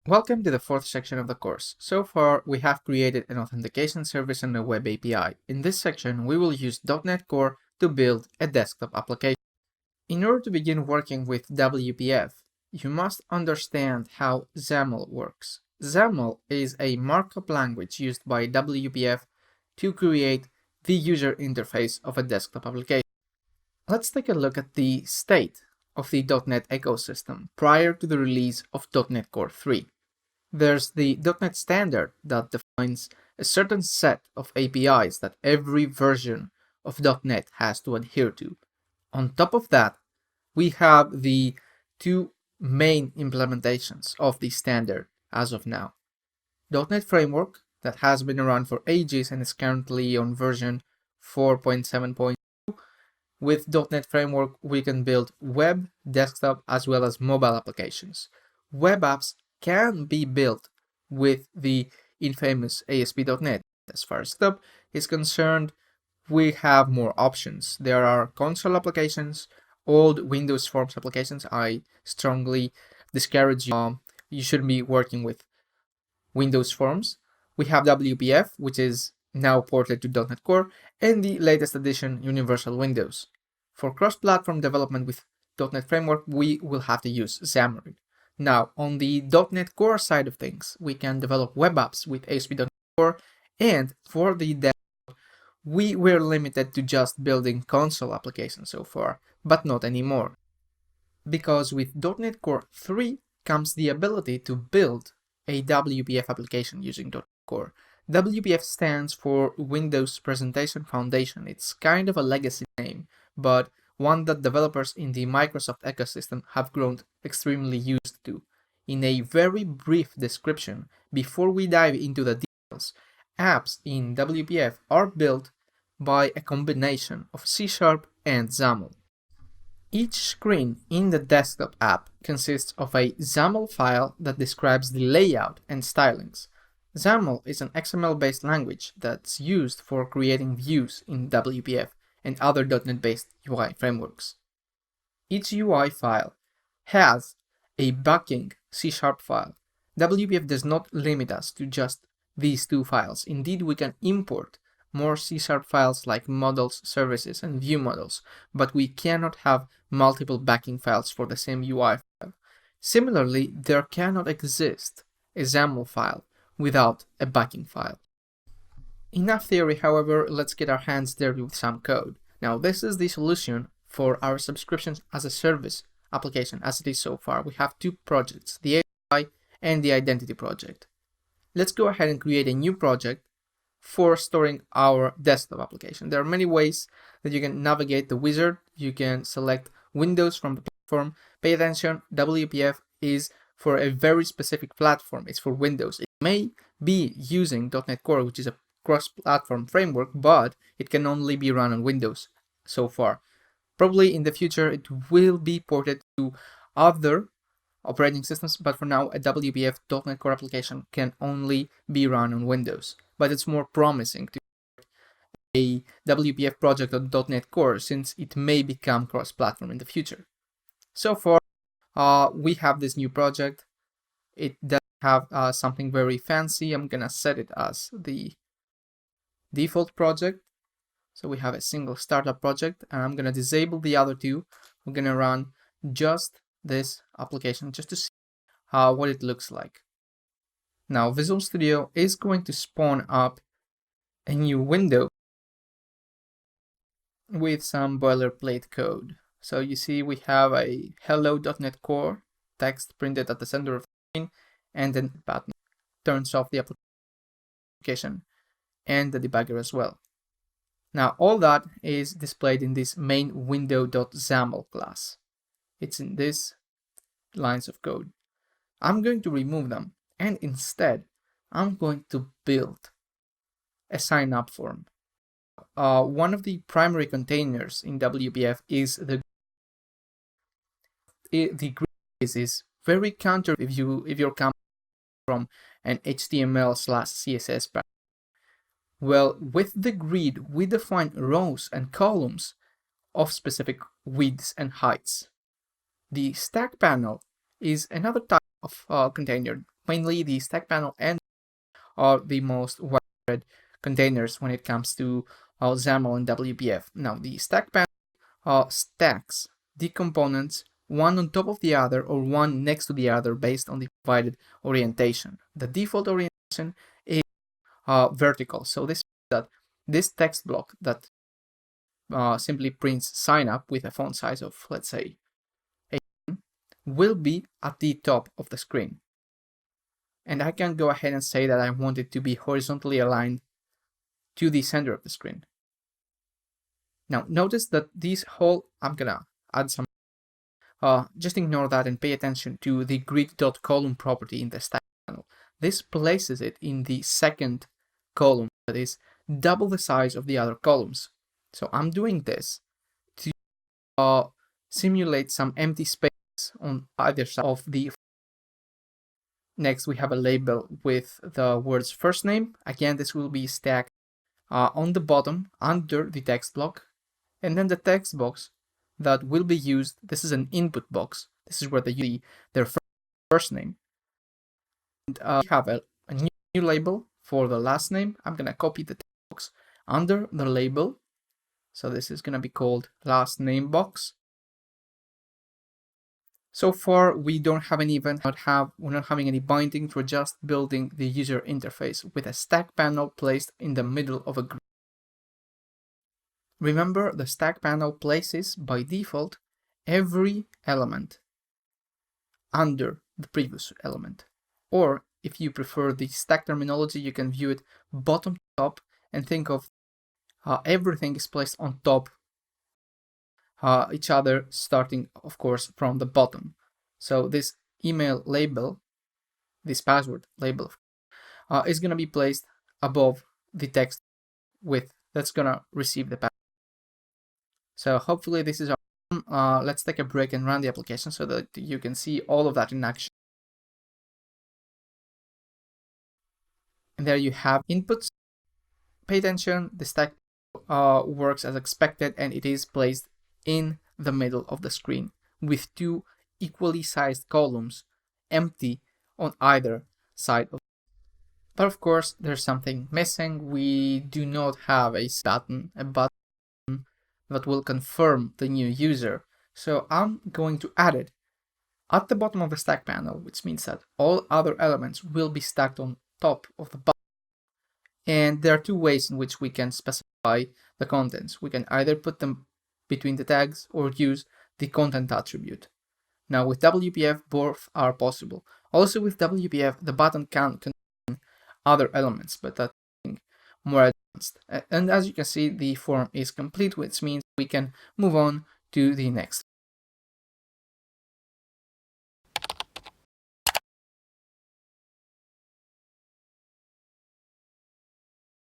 Welcome to the fourth section of the course. So far, we have created an authentication service and a web API. In this section, we will use .NET Core to build a desktop application. In order to begin working with WPF, you must understand how XAML works. XAML is a markup language used by WPF to create the user interface of a desktop application. Let's take a look at the state of the .NET ecosystem prior to the release of .NET Core 3. There's the .NET Standard that defines a certain set of APIs that every version of .NET has to adhere to. On top of that, we have the two main implementations of the standard as of now. .NET Framework, that has been around for ages and is currently on version 4.7.2. With .NET Framework, we can build web, desktop, as well as mobile applications. Web apps can be built with the infamous ASP.NET. As far as desktop is concerned, we have more options. There are console applications, old Windows Forms applications. I strongly discourage you. You shouldn't be working with Windows Forms. We have WPF, which is now ported to .NET Core, and the latest edition, Universal Windows. For cross-platform development with .NET Framework, we will have to use Xamarin. Now, on the .NET Core side of things, we can develop web apps with ASP.NET Core, and for the desktop, we were limited to just building console applications so far, but not anymore. Because with .NET Core 3 comes the ability to build a WPF application using .NET Core. WPF stands for Windows Presentation Foundation. It's kind of a legacy name, but one that developers in the Microsoft ecosystem have grown extremely used to. In a very brief description, before we dive into the details, apps in WPF are built by a combination of C# and XAML. Each screen in the desktop app consists of a XAML file that describes the layout and stylings. XAML is an XML-based language that's used for creating views in WPF and other .NET-based UI frameworks. Each UI file has a backing C# file. WPF does not limit us to just these two files. Indeed, we can import more C# files like models, services, and view models, but we cannot have multiple backing files for the same UI file. Similarly, there cannot exist a XAML file without a backing file. Enough theory, however, let's get our hands dirty with some code. Now, this is the solution for our subscriptions as a service application as it is so far. We have two projects, the API and the identity project. Let's go ahead and create a new project for storing our desktop application. There are many ways that you can navigate the wizard. You can select Windows from the platform. Pay attention, WPF is for a very specific platform. It's for Windows. It may be using .NET Core, which is a cross-platform framework, but it can only be run on Windows so far. Probably in the future it will be ported to other operating systems, but for now a WPF .NET Core application can only be run on Windows. But it's more promising to a WPF project on .NET Core since it may become cross-platform in the future. So far, we have this new project. It does have something very fancy. I'm gonna set it as the default project. So we have a single startup project, and I'm gonna disable the other two. We're gonna run just this application just to see what it looks like. Now, Visual Studio is going to spawn up a new window with some boilerplate code. So you see we have a hello.NET Core text printed at the center of the screen, and then the button turns off the application and the debugger as well. Now, all that is displayed in this main window.xaml class. It's in these lines of code. I'm going to remove them, and instead, I'm going to build a sign-up form. One of the primary containers in WPF is the grid is very counter if you're coming from an HTML/CSS pattern. Well, with the grid, we define rows and columns of specific widths and heights. The Stackpanel is another type of container Mainly the Stackpanel and are the most widespread containers when it comes to XAML and WPF. Now, the Stackpanel stacks the components one on top of the other or one next to the other based on the provided orientation. The default orientation is vertical, so this means that this text block that simply prints sign up with a font size of, let's say, 18 will be at the top of the screen. And I can go ahead and say that I want it to be horizontally aligned to the center of the screen. Now notice that this whole, I'm gonna add some, just ignore that and pay attention to the grid.column property in the stack panel. This places it in the second column, that is double the size of the other columns. So I'm doing this to simulate some empty space on either side of the. Next, we have a label with the words first name. Again, this will be stacked on the bottom under the text block. And then the text box that will be used, this is an input box. This is where they use their first name. And we have a new label for the last name. I'm going to copy the text box under the label. So this is going to be called last name box. So far, we don't have any event, we're not having any bindings, we're just building the user interface with a stack panel placed in the middle of a grid. Remember, the stack panel places, by default, every element under the previous element. Or, if you prefer the stack terminology, you can view it bottom to top and think of everything is placed on top each other, starting, of course, from the bottom. So this email label, this password label, is going to be placed above the text with that's going to receive the password. So hopefully this is our, let's take a break and run the application so that you can see all of that in action. And there you have inputs. Pay attention, the stack works as expected, and it is placed in the middle of the screen with two equally sized columns empty on either side of. But of course, there's something missing. We do not have a button that will confirm the new user. So I'm going to add it at the bottom of the stack panel, which means that all other elements will be stacked on top of the button. And there are two ways in which we can specify the contents. We can either put them between the tags or use the content attribute. Now with WPF, both are possible. Also with WPF, the button can contain other elements, but that's more advanced. And as you can see, the form is complete, which means we can move on to the next.